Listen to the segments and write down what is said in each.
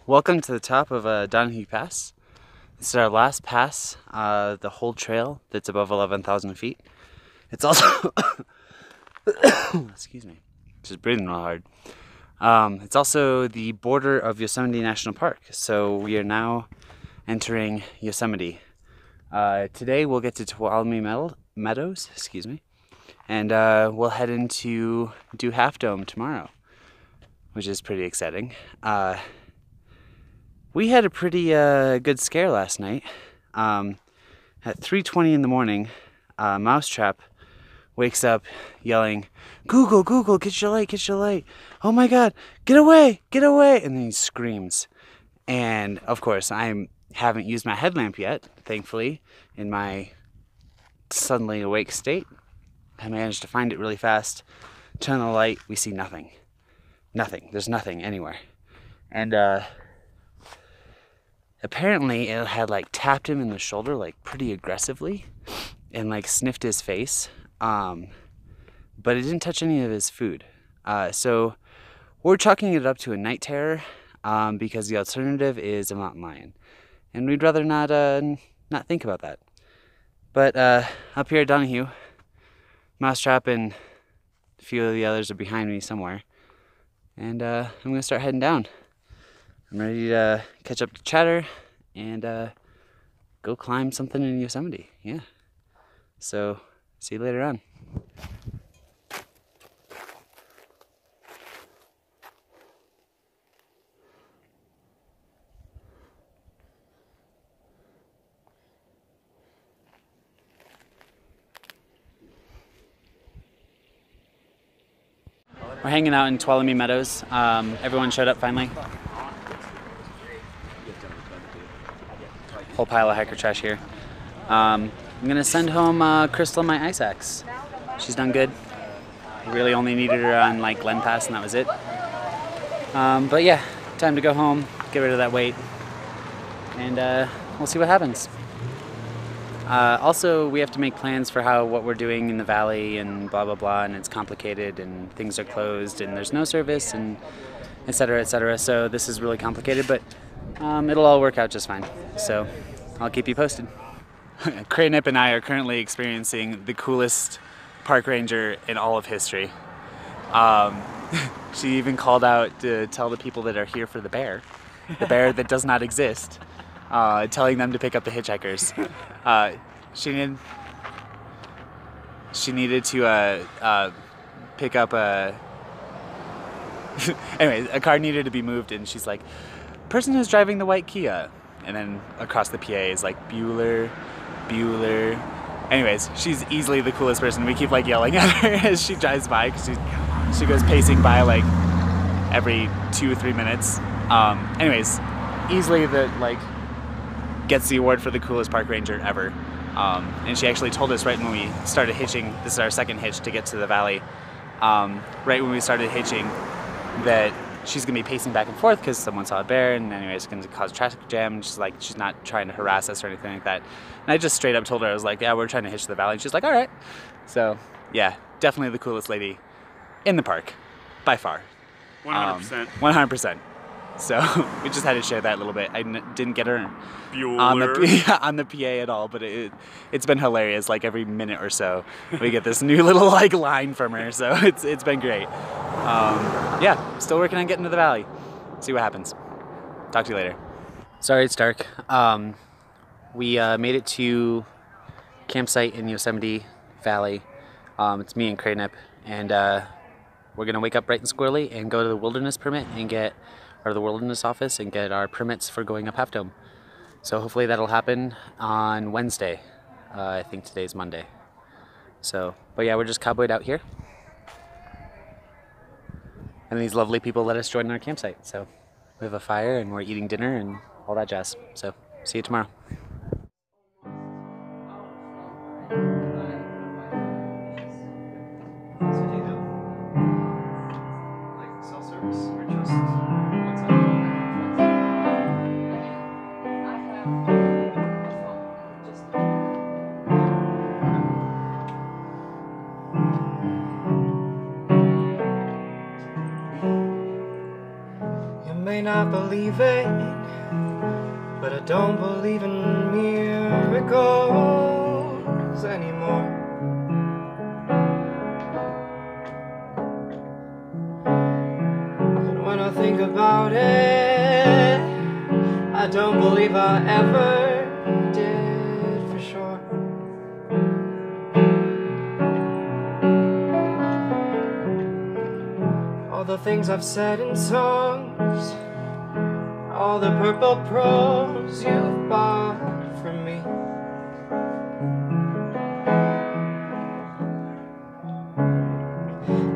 Welcome to the top of Donahue Pass. This is our last pass, the whole trail that's above 11,000 feet. It's also, excuse me, just breathing real hard. It's also the border of Yosemite National Park. So we are now entering Yosemite. Today we'll get to Tuolomne Meadows, excuse me, and we'll head into Half Dome tomorrow, which is pretty exciting. We had a pretty good scare last night. At 3:20 in the morning, Mousetrap wakes up yelling, "Google, Google, get your light, get your light. Oh my God, get away, get away." And then he screams. And of course, I haven't used my headlamp yet, thankfully, in my suddenly awake state. I managed to find it really fast. Turn on the light, we see nothing. Nothing, there's nothing anywhere. And apparently it had like tapped him in the shoulder like pretty aggressively and like sniffed his face, but it didn't touch any of his food. So we're chalking it up to a night terror because the alternative is a mountain lion, and we'd rather not think about that. But up here at Donahue, Mousetrap and a few of the others are behind me somewhere, and I'm gonna start heading down. I'm ready to catch up to chatter and go climb something in Yosemite. Yeah. So, see you later on. We're hanging out in Tuolomne Meadows. Everyone showed up finally. Whole pile of hiker trash here. I'm gonna send home Crystal my ice axe. She's done good. I really only needed her on like Glen Pass and that was it. But yeah, time to go home, get rid of that weight, and we'll see what happens. Also, we have to make plans for what we're doing in the valley and blah blah blah, and it's complicated and things are closed and there's no service and etc. etc. So this is really complicated, but it'll all work out just fine. So I'll keep you posted. Craynip and I are currently experiencing the coolest park ranger in all of history. She even called out to tell the people that are here for the bear that does not exist, telling them to pick up the hitchhikers. She needed to pick up a anyway, a car needed to be moved, and she's like, "Person who's driving the white Kia," and then across the PA is like, "Bueller, Bueller." Anyways, she's easily the coolest person. We keep like yelling at her as she drives by because she goes pacing by like every 2 or 3 minutes. Anyways, easily gets the award for the coolest park ranger ever. And she actually told us right when we started hitching. This is our second hitch to get to the valley. Right when we started hitching, that she's gonna be pacing back and forth because someone saw a bear, and anyways, it's gonna cause a traffic jam. And she's not trying to harass us or anything like that. And I just straight up told her, I was like, "Yeah, we're trying to hitch to the valley." And she's like, "All right." So yeah, definitely the coolest lady in the park, by far. 100%. 100%. So we just had to share that a little bit. I didn't get her on the PA at all, but it's been hilarious. Like every minute or so, we get this new little like line from her. So it's been great. Yeah, still working on getting to the valley. See what happens. Talk to you later. Sorry it's dark. We made it to campsite in Yosemite Valley. It's me and Craynip, and we're gonna wake up bright and squirrely and go to the wilderness permit and the wilderness office and get our permits for going up Half Dome. So hopefully that'll happen on Wednesday. I think today's Monday. So, but yeah, we're just cowboyed out here. And these lovely people let us join our campsite. So we have a fire and we're eating dinner and all that jazz. So see you tomorrow. May not believe it, but I don't believe in miracles anymore. And when I think about it, I don't believe I ever did for sure. All the things I've said in songs, all the purple prose you've bought from me,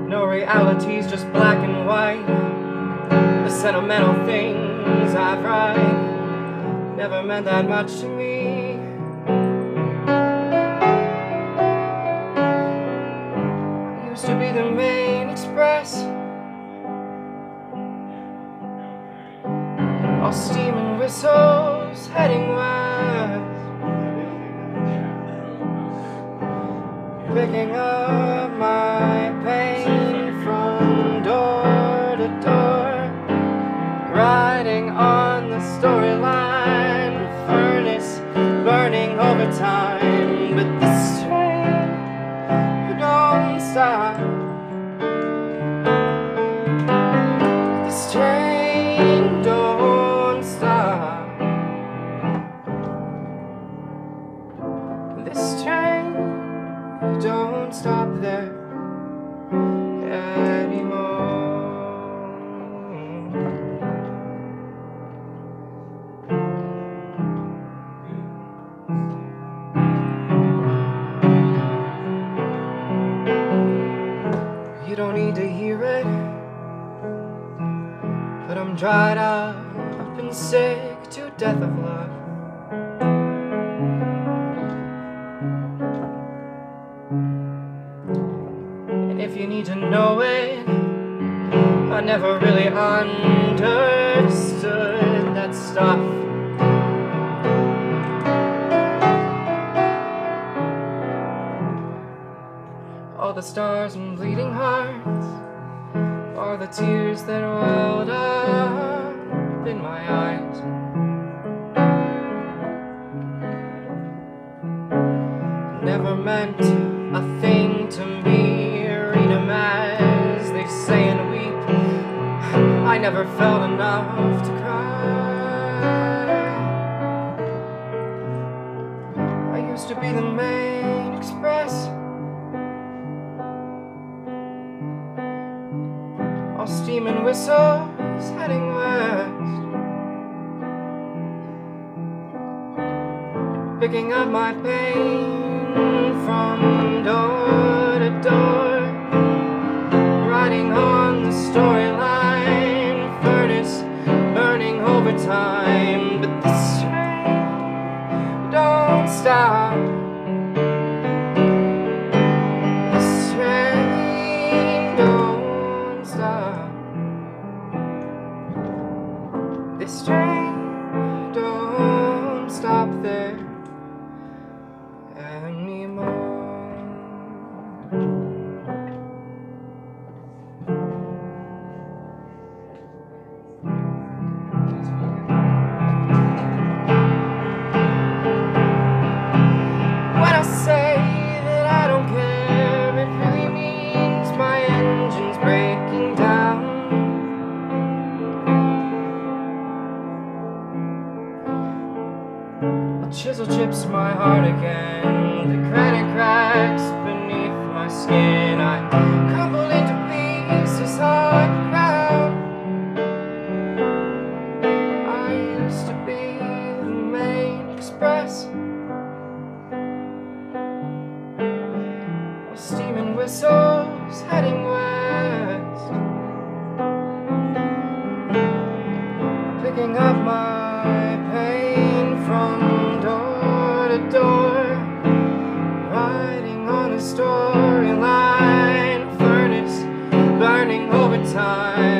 no reality's just black and white. The sentimental things I've write never meant that much to me. I used to be the main express, all steam and whistles heading west, picking up my pain from door to door, riding on the storyline, furnace burning overtime. But this train don't stop, this train don't stop, this train don't stop there anymore. You don't need to hear it, but I'm dried up and sick to death of love. And if you need to know it, I never really understood that stuff. All the stars and bleeding hearts are the tears that welled up in my eyes. Never meant a thing to me, read 'em as they say and weep. I never felt enough to cry. I used to be the main express, all steam and whistles heading west, picking up my pain from door to door, riding on the storyline, furnace burning overtime. But this train don't stop, this train don't stop, this train don't stop there anymore. When I say that I don't care, it really means my engine's breaking down. A chisel chips my heart again, the granite cracks beneath my skin. I crumble into pieces on the ground. I used to be the main express, all steam and whistles heading west, picking up my pain from door to door, riding on a storyline, furnace burning overtime.